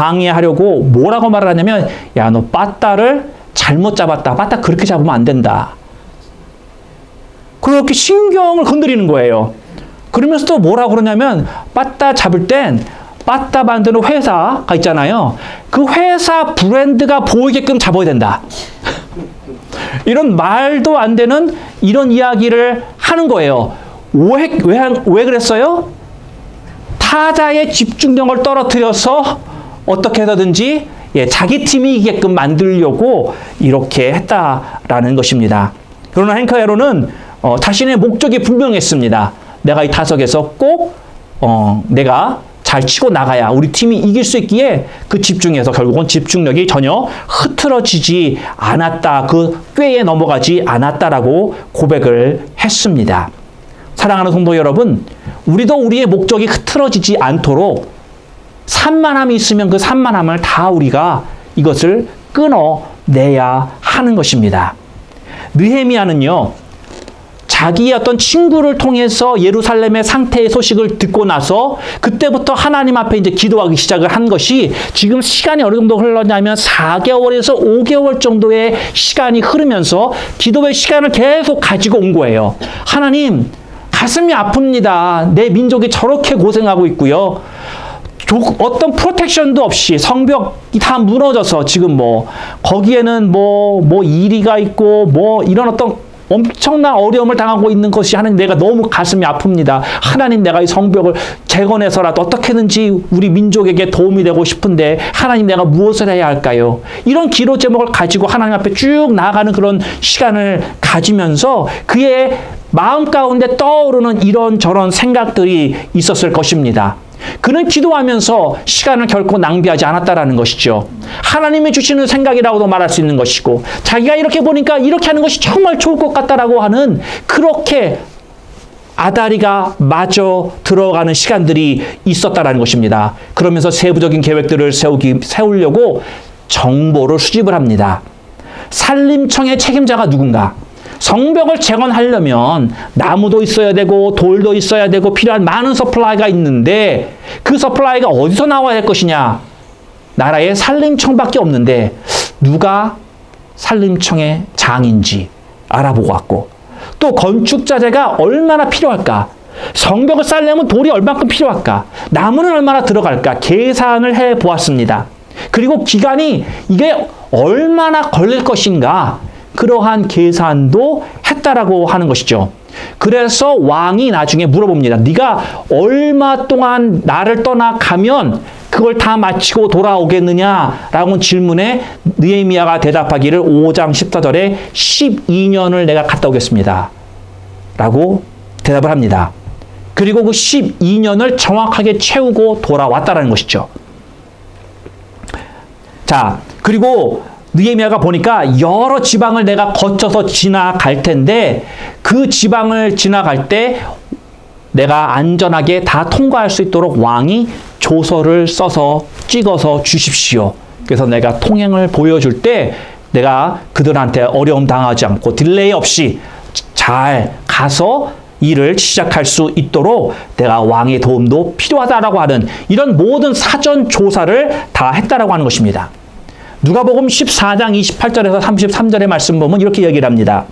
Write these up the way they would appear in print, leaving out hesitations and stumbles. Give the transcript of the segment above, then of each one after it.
방해하려고 뭐라고 말을 하냐면, 야, 너 빠따를 잘못 잡았다. 빠따 그렇게 잡으면 안 된다. 그렇게 신경을 건드리는 거예요. 그러면서 또 뭐라고 그러냐면, 빠따 잡을 땐 빠따 만드는 회사가 있잖아요. 그 회사 브랜드가 보이게끔 잡아야 된다. 이런 말도 안 되는 이런 이야기를 하는 거예요. 왜 그랬어요? 타자의 집중력을 떨어뜨려서 어떻게 해서든지 자기 팀이 이기게끔 만들려고 이렇게 했다라는 것입니다. 그러나 행커 에로는 자신의 목적이 분명했습니다. 내가 이 타석에서 꼭 내가 잘 치고 나가야 우리 팀이 이길 수 있기에 그 집중해서 결국은 집중력이 전혀 흐트러지지 않았다. 그 꾀에 넘어가지 않았다라고 고백을 했습니다. 사랑하는 성도 여러분, 우리도 우리의 목적이 흐트러지지 않도록 산만함이 있으면 그 산만함을 다 우리가 이것을 끊어내야 하는 것입니다. 느헤미야는요, 자기의 어떤 친구를 통해서 예루살렘의 상태의 소식을 듣고 나서 그때부터 하나님 앞에 이제 기도하기 시작을 한 것이, 지금 시간이 어느 정도 흘렀냐면 4개월에서 5개월 정도의 시간이 흐르면서 기도의 시간을 계속 가지고 온 거예요. 하나님, 가슴이 아픕니다. 내 민족이 저렇게 고생하고 있고요. 어떤 프로텍션도 없이 성벽이 다 무너져서 지금 거기에는 이리가 있고 이런 어떤 엄청난 어려움을 당하고 있는 것이 하나님, 내가 너무 가슴이 아픕니다. 하나님, 내가 이 성벽을 재건해서라도 어떻게든지 우리 민족에게 도움이 되고 싶은데 하나님, 내가 무엇을 해야 할까요? 이런 기도 제목을 가지고 하나님 앞에 쭉 나아가는 그런 시간을 가지면서 그의 마음 가운데 떠오르는 이런저런 생각들이 있었을 것입니다. 그는 기도하면서 시간을 결코 낭비하지 않았다라는 것이죠. 하나님이 주시는 생각이라고도 말할 수 있는 것이고, 자기가 이렇게 보니까 이렇게 하는 것이 정말 좋을 것 같다라고 하는, 그렇게 아다리가 마저 들어가는 시간들이 있었다라는 것입니다. 그러면서 세부적인 계획들을 세우려고 정보를 수집을 합니다. 산림청의 책임자가 누군가? 성벽을 재건하려면 나무도 있어야 되고 돌도 있어야 되고 필요한 많은 서플라이가 있는데, 그 서플라이가 어디서 나와야 할 것이냐? 나라에 산림청밖에 없는데 누가 산림청의 장인지 알아보고 왔고, 또 건축자재가 얼마나 필요할까? 성벽을 쌓으려면 돌이 얼마큼 필요할까? 나무는 얼마나 들어갈까? 계산을 해보았습니다. 그리고 기간이 이게 얼마나 걸릴 것인가? 그러한 계산도 했다라고 하는 것이죠. 그래서 왕이 나중에 물어봅니다. 네가 얼마 동안 나를 떠나가면 그걸 다 마치고 돌아오겠느냐라고 질문에 느헤미야가 대답하기를 5장 14절에 12년을 내가 갔다 오겠습니다 라고 대답을 합니다. 그리고 그 12년을 정확하게 채우고 돌아왔다라는 것이죠. 자, 그리고 느헤미야가 보니까 여러 지방을 내가 거쳐서 지나갈 텐데, 그 지방을 지나갈 때 내가 안전하게 다 통과할 수 있도록 왕이 조서를 써서 찍어서 주십시오. 그래서 내가 통행을 보여줄 때 내가 그들한테 어려움 당하지 않고 딜레이 없이 잘 가서 일을 시작할 수 있도록 내가 왕의 도움도 필요하다라고 하는 이런 모든 사전 조사를 다 했다라고 하는 것입니다. 누가복음 14장 28절에서 33절의 말씀 보면 이렇게 얘기를 합니다.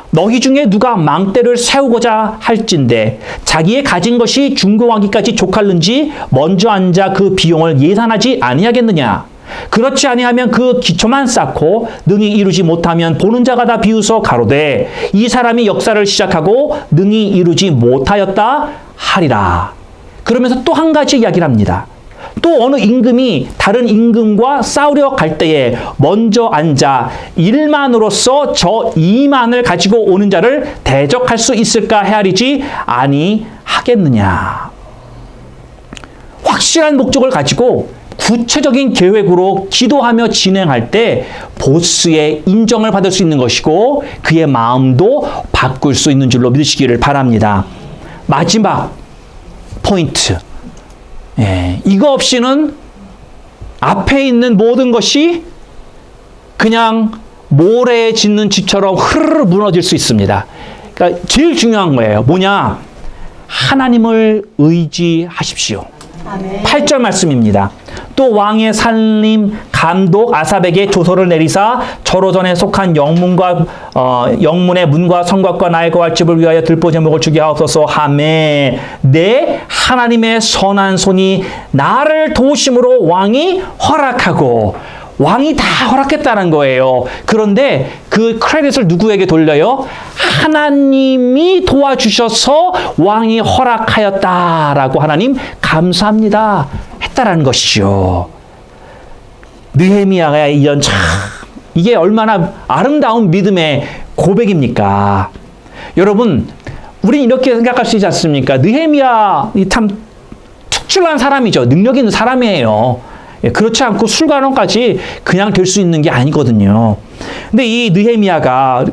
너희 중에 누가 망대를 세우고자 할진대 자기의 가진 것이 중고하기까지 족할는지 먼저 앉아 그 비용을 예산하지 아니하겠느냐. 그렇지 아니하면 그 기초만 쌓고 능히 이루지 못하면 보는 자가 다 비웃어 가로되 이 사람이 역사를 시작하고 능히 이루지 못하였다 하리라. 그러면서 또 한 가지 이야기를 합니다. 또 어느 임금이 다른 임금과 싸우려 갈 때에 먼저 앉아 1만으로서 저 2만을 가지고 오는 자를 대적할 수 있을까 헤아리지 아니하겠느냐. 확실한 목적을 가지고 구체적인 계획으로 기도하며 진행할 때 보스의 인정을 받을 수 있는 것이고 그의 마음도 바꿀 수 있는 줄로 믿으시기를 바랍니다. 마지막 포인트. 이거 없이는 앞에 있는 모든 것이 그냥 모래에 짓는 집처럼 흐르르 무너질 수 있습니다. 그러니까 제일 중요한 거예요. 뭐냐? 하나님을 의지하십시오. 아멘. 8절 말씀입니다. 또 왕의 살림 감독 아삽에게 조서를 내리사 저로전에 속한 영문의 문과 성곽과 나의 거할 집을 위하여 들보 제목을 주게 하옵소서 하매 내 하나님의 선한 손이 나를 도우심으로 왕이 허락하고 왕이 다 허락했다는 거예요. 그런데 그 크레딧을 누구에게 돌려요? 하나님이 도와주셔서 왕이 허락하였다라고 하나님 감사합니다 했다라는 것이죠. 느헤미야가 이런 이게 얼마나 아름다운 믿음의 고백입니까? 여러분, 우린 이렇게 생각할 수 있지 않습니까? 느헤미야 참 특출난 사람이죠. 능력 있는 사람이에요. 그렇지 않고 술관원까지 그냥 될 수 있는 게 아니거든요. 근데 이 느헤미야가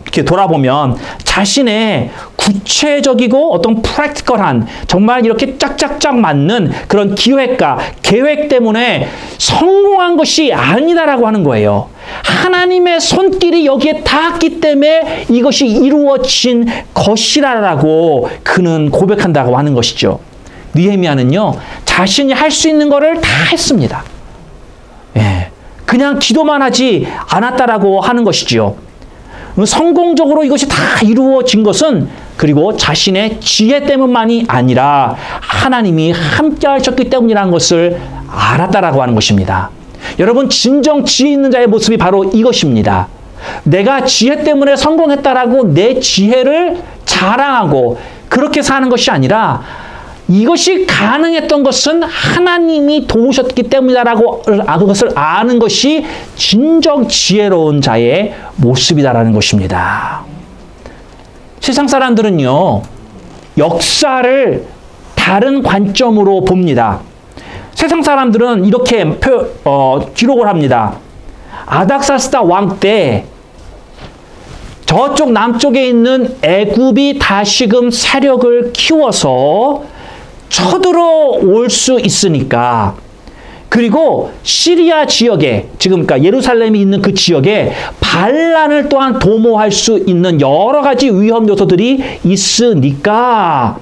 이렇게 돌아보면 자신의 구체적이고 어떤 프랙티컬한 정말 이렇게 짝짝짝 맞는 그런 기획과 계획 때문에 성공한 것이 아니다라고 하는 거예요. 하나님의 손길이 여기에 닿았기 때문에 이것이 이루어진 것이라고 그는 고백한다고 하는 것이죠. 느헤미야는요, 자신이 할 수 있는 거를 다 했습니다. 예, 그냥 기도만 하지 않았다라고 하는 것이지요. 성공적으로 이것이 다 이루어진 것은 그리고 자신의 지혜 때문만이 아니라 하나님이 함께 하셨기 때문이라는 것을 알았다라고 하는 것입니다. 여러분, 진정 지혜 있는 자의 모습이 바로 이것입니다. 내가 지혜 때문에 성공했다라고 내 지혜를 자랑하고 그렇게 사는 것이 아니라 이것이 가능했던 것은 하나님이 도우셨기 때문이다라고 그것을 아는 것이 진정 지혜로운 자의 모습이다라는 것입니다. 세상 사람들은요, 역사를 다른 관점으로 봅니다. 세상 사람들은 이렇게 기록을 합니다. 아닥사스다 왕 때 저쪽 남쪽에 있는 애굽이 다시금 세력을 키워서 쳐들어올 수 있으니까, 그리고 시리아 지역에 지금 그러니까 예루살렘이 있는 그 지역에 반란을 또한 도모할 수 있는 여러 가지 위험 요소들이 있으니까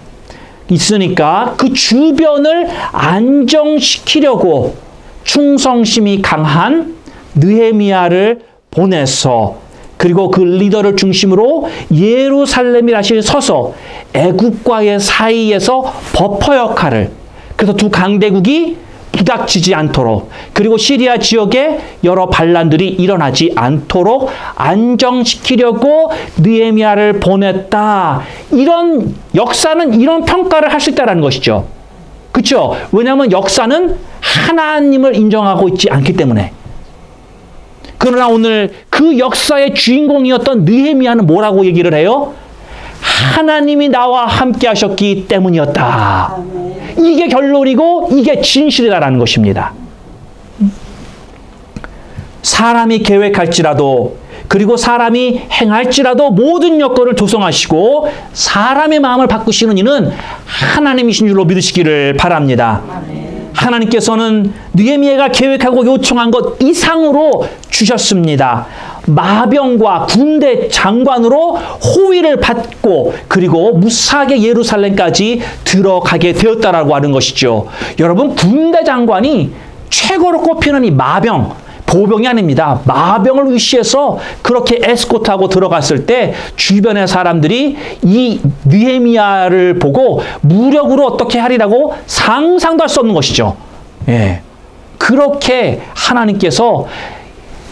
그 주변을 안정시키려고 충성심이 강한 느헤미야를 보내서 그리고 그 리더를 중심으로 예루살렘이 다시 서서 애국과의 사이에서 버퍼 역할을, 그래서 두 강대국이 부닥치지 않도록, 그리고 시리아 지역에 여러 반란들이 일어나지 않도록 안정시키려고 느헤미야를 보냈다. 이런 역사는 이런 평가를 할 수 있다는 것이죠. 그렇죠? 왜냐하면 역사는 하나님을 인정하고 있지 않기 때문에. 그러나 오늘 그 역사의 주인공이었던 느헤미야는 뭐라고 얘기를 해요? 하나님이 나와 함께 하셨기 때문이었다. 이게 결론이고 이게 진실이다라는 것입니다. 사람이 계획할지라도 그리고 사람이 행할지라도 모든 여건을 조성하시고 사람의 마음을 바꾸시는 이는 하나님이신 줄로 믿으시기를 바랍니다. 하나님께서는 느헤미야가 계획하고 요청한 것 이상으로 주셨습니다. 마병과 군대 장관으로 호위를 받고 그리고 무사하게 예루살렘까지 들어가게 되었다라고 하는 것이죠. 여러분, 군대 장관이 최고로 꼽히는 이 마병, 보병이 아닙니다. 마병을 위시해서 그렇게 에스코트하고 들어갔을 때 주변의 사람들이 이 느헤미야를 보고 무력으로 어떻게 하리라고 상상도 할 수 없는 것이죠. 예. 그렇게 하나님께서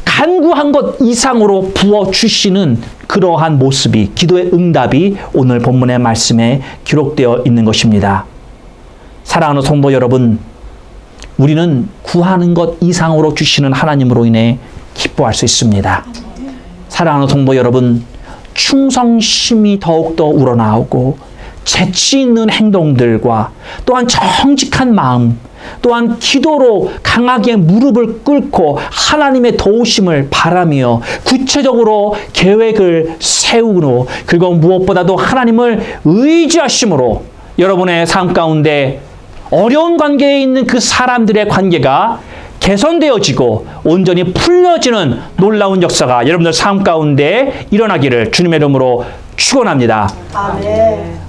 간구한 것 이상으로 부어주시는 그러한 모습이, 기도의 응답이 오늘 본문의 말씀에 기록되어 있는 것입니다. 사랑하는 성도 여러분, 우리는 구하는 것 이상으로 주시는 하나님으로 인해 기뻐할 수 있습니다. 사랑하는 성도 여러분, 충성심이 더욱더 우러나오고 재치 있는 행동들과 또한 정직한 마음, 또한 기도로 강하게 무릎을 꿇고 하나님의 도우심을 바라며 구체적으로 계획을 세우고 그리고 무엇보다도 하나님을 의지하심으로 여러분의 삶 가운데 어려운 관계에 있는 그 사람들의 관계가 개선되어지고 온전히 풀려지는 놀라운 역사가 여러분들 삶 가운데 일어나기를 주님의 이름으로 축원합니다. 아멘.